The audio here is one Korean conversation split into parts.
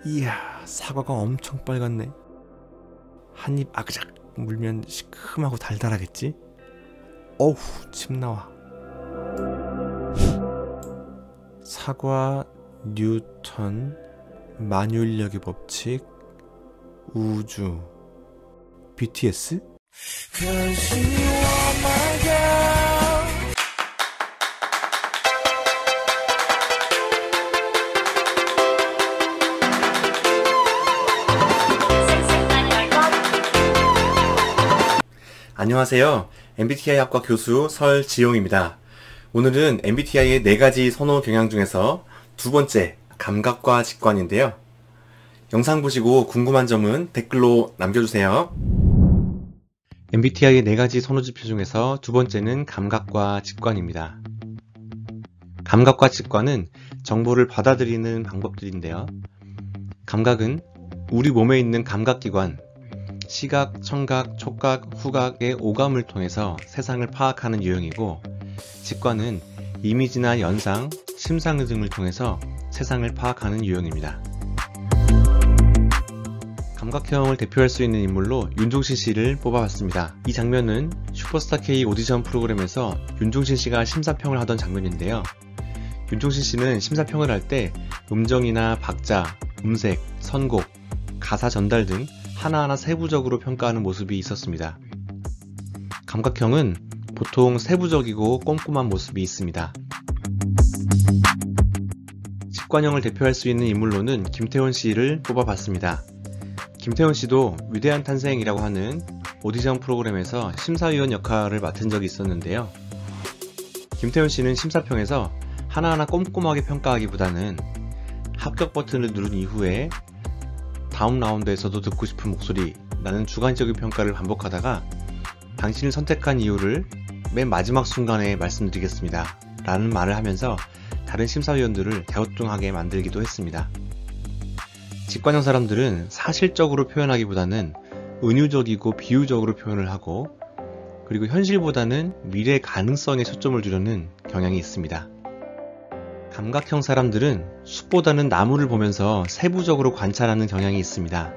이야, 사과가 엄청 빨갛네. 한 입 아그작 물면 시큼하고 달달하겠지? 어우, 침 나와. 사과, 뉴턴, 만유인력의 법칙, 우주, BTS? 안녕하세요. MBTI 학과 교수 설지용입니다. 오늘은 MBTI의 4가지 선호 경향 중에서 두 번째, 감각과 직관인데요. 영상 보시고 궁금한 점은 댓글로 남겨주세요. MBTI의 4가지 선호 지표 중에서 두 번째는 감각과 직관입니다. 감각과 직관은 정보를 받아들이는 방법들인데요. 감각은 우리 몸에 있는 감각기관, 시각, 청각, 촉각, 후각의 오감을 통해서 세상을 파악하는 유형이고, 직관은 이미지나 연상, 심상 등을 통해서 세상을 파악하는 유형입니다. 감각형을 대표할 수 있는 인물로 윤종신 씨를 뽑아봤습니다. 이 장면은 슈퍼스타 K 오디션 프로그램에서 윤종신 씨가 심사평을 하던 장면인데요. 윤종신 씨는 심사평을 할 때 음정이나 박자, 음색, 선곡, 가사 전달 등 하나하나 세부적으로 평가하는 모습이 있었습니다. 감각형은 보통 세부적이고 꼼꼼한 모습이 있습니다. 직관형을 대표할 수 있는 인물로는 김태원 씨를 뽑아봤습니다. 김태원 씨도 위대한 탄생이라고 하는 오디션 프로그램에서 심사위원 역할을 맡은 적이 있었는데요. 김태원 씨는 심사평에서 하나하나 꼼꼼하게 평가하기보다는 합격 버튼을 누른 이후에 다음 라운드에서도 듣고 싶은 목소리, 라는 주관적인 평가를 반복하다가 당신을 선택한 이유를 맨 마지막 순간에 말씀드리겠습니다. 라는 말을 하면서 다른 심사위원들을 갸우뚱하게 만들기도 했습니다. 직관형 사람들은 사실적으로 표현하기보다는 은유적이고 비유적으로 표현을 하고, 그리고 현실보다는 미래 가능성에 초점을 두려는 경향이 있습니다. 감각형 사람들은 숲보다는 나무를 보면서 세부적으로 관찰하는 경향이 있습니다.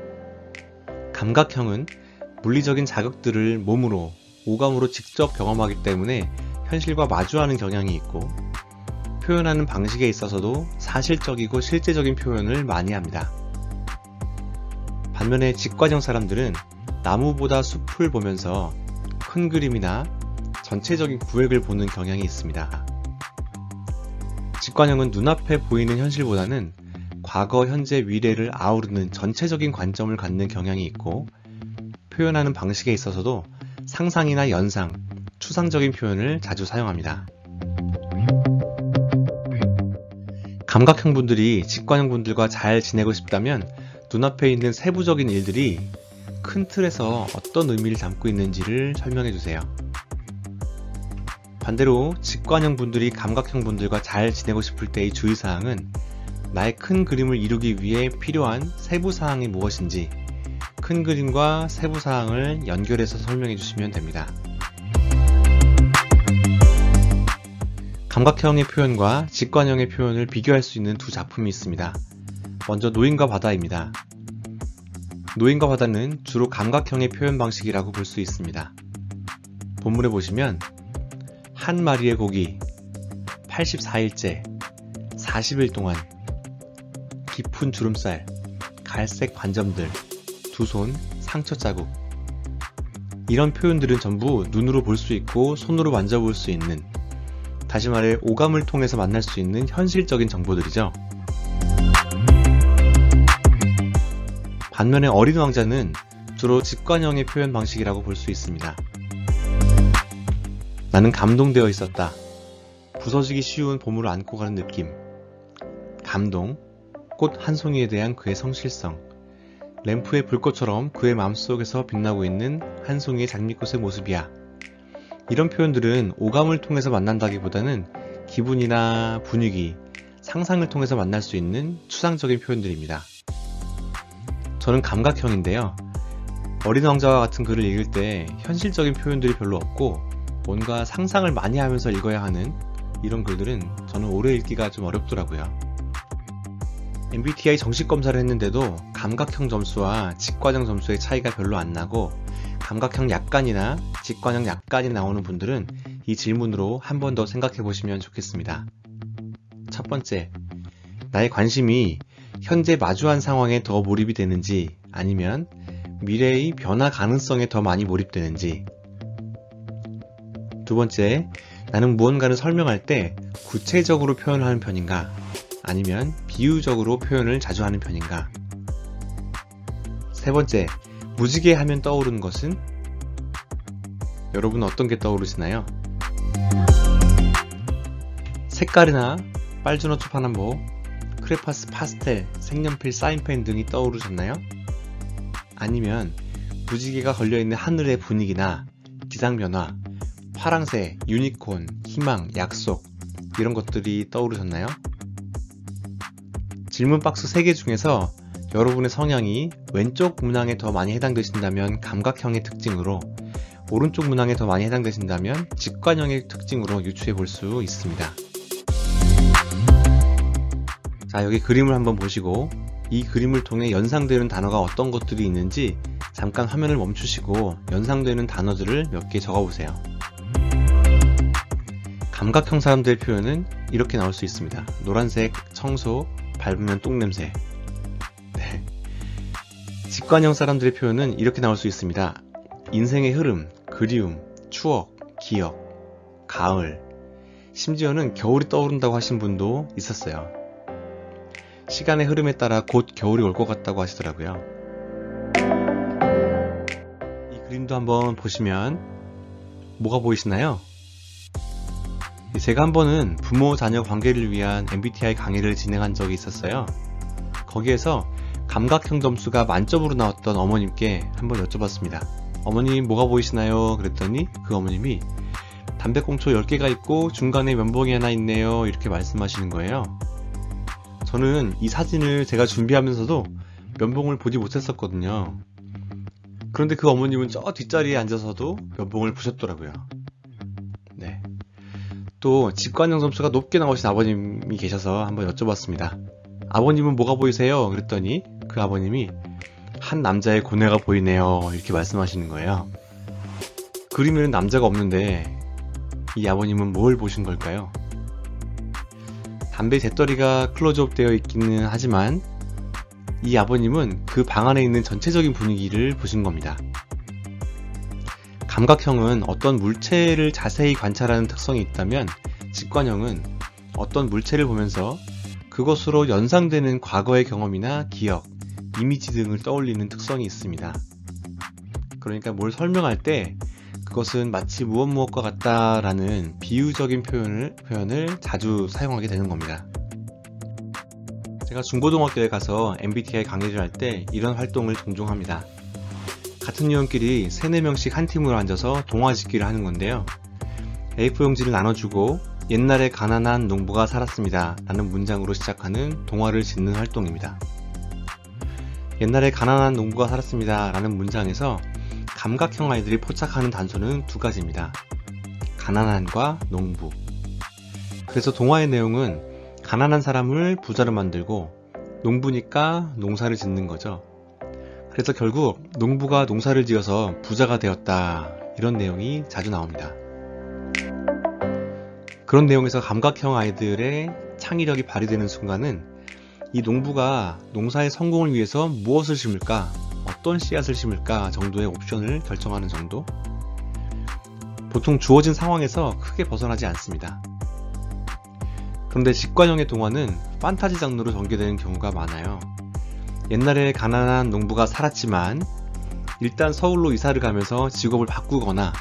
감각형은 물리적인 자극들을 몸으로, 오감으로 직접 경험하기 때문에 현실과 마주하는 경향이 있고, 표현하는 방식에 있어서도 사실적이고 실제적인 표현을 많이 합니다. 반면에 직관형 사람들은 나무보다 숲을 보면서 큰 그림이나 전체적인 구획을 보는 경향이 있습니다. 직관형은 눈앞에 보이는 현실보다는 과거, 현재, 미래를 아우르는 전체적인 관점을 갖는 경향이 있고, 표현하는 방식에 있어서도 상상이나 연상, 추상적인 표현을 자주 사용합니다. 감각형 분들이 직관형 분들과 잘 지내고 싶다면 눈앞에 있는 세부적인 일들이 큰 틀에서 어떤 의미를 담고 있는지를 설명해 주세요. 반대로 직관형 분들이 감각형 분들과 잘 지내고 싶을 때의 주의사항은 나의 큰 그림을 이루기 위해 필요한 세부사항이 무엇인지 큰 그림과 세부사항을 연결해서 설명해 주시면 됩니다. 감각형의 표현과 직관형의 표현을 비교할 수 있는 두 작품이 있습니다. 먼저 노인과 바다입니다. 노인과 바다는 주로 감각형의 표현 방식이라고 볼 수 있습니다. 본문에 보시면 한 마리의 고기, 84일째, 40일 동안, 깊은 주름살, 갈색 관점들, 두 손, 상처 자국. 이런 표현들은 전부 눈으로 볼 수 있고 손으로 만져볼 수 있는, 다시 말해 오감을 통해서 만날 수 있는 현실적인 정보들이죠. 반면에 어린 왕자는 주로 직관형의 표현 방식이라고 볼 수 있습니다. 나는 감동되어 있었다. 부서지기 쉬운 봄을 안고 가는 느낌. 감동, 꽃 한 송이에 대한 그의 성실성, 램프의 불꽃처럼 그의 마음속에서 빛나고 있는 한 송이의 장미꽃의 모습이야. 이런 표현들은 오감을 통해서 만난다기보다는 기분이나 분위기, 상상을 통해서 만날 수 있는 추상적인 표현들입니다. 저는 감각형인데요. 어린 왕자와 같은 글을 읽을 때 현실적인 표현들이 별로 없고 뭔가 상상을 많이 하면서 읽어야 하는 이런 글들은 저는 오래 읽기가 좀 어렵더라고요. MBTI 정식 검사를 했는데도 감각형 점수와 직관형 점수의 차이가 별로 안 나고 감각형 약간이나 직관형 약간이 나오는 분들은 이 질문으로 한 번 더 생각해 보시면 좋겠습니다. 첫 번째, 나의 관심이 현재 마주한 상황에 더 몰입이 되는지 아니면 미래의 변화 가능성에 더 많이 몰입되는지. 두 번째, 나는 무언가를 설명할 때 구체적으로 표현하는 편인가 아니면 비유적으로 표현을 자주 하는 편인가. 세 번째, 무지개 하면 떠오르는 것은? 여러분은 어떤 게 떠오르시나요? 색깔이나 빨주노초 파남보, 크레파스 파스텔, 색연필 사인펜 등이 떠오르셨나요? 아니면 무지개가 걸려있는 하늘의 분위기나 기상변화, 파랑새, 유니콘, 희망, 약속 이런 것들이 떠오르셨나요? 질문 박스 3개 중에서 여러분의 성향이 왼쪽 문항에 더 많이 해당되신다면 감각형의 특징으로, 오른쪽 문항에 더 많이 해당되신다면 직관형의 특징으로 유추해 볼 수 있습니다. 자, 여기 그림을 한번 보시고 이 그림을 통해 연상되는 단어가 어떤 것들이 있는지 잠깐 화면을 멈추시고 연상되는 단어들을 몇 개 적어보세요. 감각형 사람들의 표현은 이렇게 나올 수 있습니다. 노란색, 청소, 밟으면 똥냄새. 네. 직관형 사람들의 표현은 이렇게 나올 수 있습니다. 인생의 흐름, 그리움, 추억, 기억, 가을, 심지어는 겨울이 떠오른다고 하신 분도 있었어요. 시간의 흐름에 따라 곧 겨울이 올 것 같다고 하시더라고요. 이 그림도 한번 보시면 뭐가 보이시나요? 제가 한 번은 부모 자녀 관계를 위한 MBTI 강의를 진행한 적이 있었어요. 거기에서 감각형 점수가 만점으로 나왔던 어머님께 한번 여쭤봤습니다. 어머님 뭐가 보이시나요? 그랬더니 그 어머님이 담배꽁초 10개가 있고 중간에 면봉이 하나 있네요, 이렇게 말씀하시는 거예요. 저는 이 사진을 제가 준비하면서도 면봉을 보지 못했었거든요. 그런데 그 어머님은 저 뒷자리에 앉아서도 면봉을 보셨더라고요. 네. 또 직관형 점수가 높게 나오신 아버님이 계셔서 한번 여쭤봤습니다. 아버님은 뭐가 보이세요? 그랬더니 그 아버님이 한 남자의 고뇌가 보이네요, 이렇게 말씀하시는 거예요. 그림에는 남자가 없는데 이 아버님은 뭘 보신 걸까요? 담배 재떨이가 클로즈업 되어 있기는 하지만 이 아버님은 그 방 안에 있는 전체적인 분위기를 보신 겁니다. 감각형은 어떤 물체를 자세히 관찰하는 특성이 있다면 직관형은 어떤 물체를 보면서 그것으로 연상되는 과거의 경험이나 기억, 이미지 등을 떠올리는 특성이 있습니다. 그러니까 뭘 설명할 때 그것은 마치 무엇과 같다라는 비유적인 표현을 자주 사용하게 되는 겁니다. 제가 중고등학교에 가서 MBTI 강의를 할 때 이런 활동을 종종 합니다. 같은 요원끼리 3-4명씩 한 팀으로 앉아서 동화 짓기를 하는 건데요. A4용지를 나눠주고 옛날에 가난한 농부가 살았습니다 라는 문장으로 시작하는 동화를 짓는 활동입니다. 옛날에 가난한 농부가 살았습니다 라는 문장에서 감각형 아이들이 포착하는 단서는 2가지입니다. 가난한과 농부. 그래서 동화의 내용은 가난한 사람을 부자로 만들고 농부니까 농사를 짓는 거죠. 그래서 결국 농부가 농사를 지어서 부자가 되었다, 이런 내용이 자주 나옵니다. 그런 내용에서 감각형 아이들의 창의력이 발휘되는 순간은 이 농부가 농사의 성공을 위해서 무엇을 심을까, 어떤 씨앗을 심을까 정도의 옵션을 결정하는 정도? 보통 주어진 상황에서 크게 벗어나지 않습니다. 그런데 직관형의 동화는 판타지 장르로 전개되는 경우가 많아요. 옛날에 가난한 농부가 살았지만 일단 서울로 이사를 가면서 직업을 바꾸거나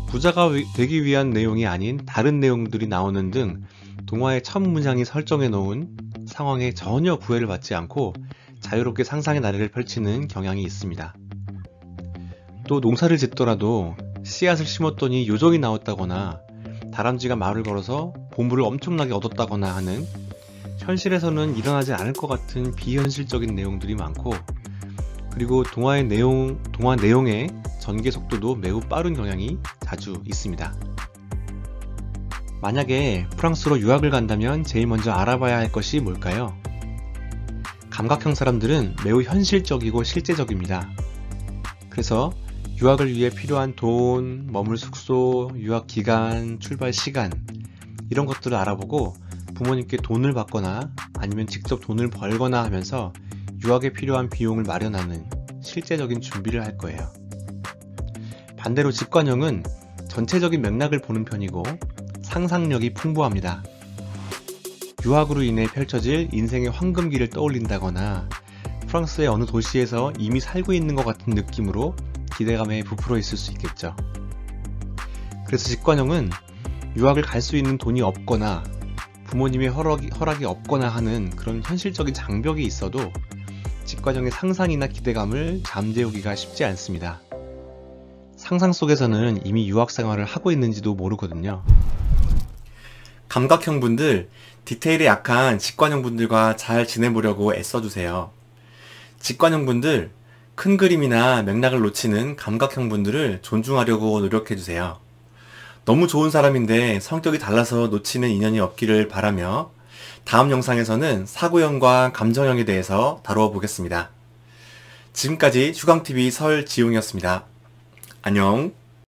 부자가 되기 위한 내용이 아닌 다른 내용들이 나오는 등 동화의 첫 문장이 설정해 놓은 상황에 전혀 구애를 받지 않고 자유롭게 상상의 나래를 펼치는 경향이 있습니다. 또 농사를 짓더라도 씨앗을 심었더니 요정이 나왔다거나 다람쥐가 말을 걸어서 보물을 엄청나게 얻었다거나 하는 현실에서는 일어나지 않을 것 같은 비현실적인 내용들이 많고, 그리고 동화 내용의 전개 속도도 매우 빠른 경향이 자주 있습니다. 만약에 프랑스로 유학을 간다면 제일 먼저 알아봐야 할 것이 뭘까요? 감각형 사람들은 매우 현실적이고 실제적입니다. 그래서 유학을 위해 필요한 돈, 머물 숙소, 유학 기간, 출발 시간 이런 것들을 알아보고 부모님께 돈을 받거나 아니면 직접 돈을 벌거나 하면서 유학에 필요한 비용을 마련하는 실제적인 준비를 할 거예요. 반대로 직관형은 전체적인 맥락을 보는 편이고 상상력이 풍부합니다. 유학으로 인해 펼쳐질 인생의 황금기를 떠올린다거나 프랑스의 어느 도시에서 이미 살고 있는 것 같은 느낌으로 기대감에 부풀어 있을 수 있겠죠. 그래서 직관형은 유학을 갈 수 있는 돈이 없거나 부모님의 허락이 없거나 하는 그런 현실적인 장벽이 있어도 직관형의 상상이나 기대감을 잠재우기가 쉽지 않습니다. 상상 속에서는 이미 유학 생활을 하고 있는지도 모르거든요. 감각형 분들, 디테일에 약한 직관형 분들과 잘 지내보려고 애써주세요. 직관형 분들, 큰 그림이나 맥락을 놓치는 감각형 분들을 존중하려고 노력해주세요. 너무 좋은 사람인데 성격이 달라서 놓치는 인연이 없기를 바라며 다음 영상에서는 사고형과 감정형에 대해서 다루어 보겠습니다. 지금까지 휴강TV 설지용이었습니다. 안녕.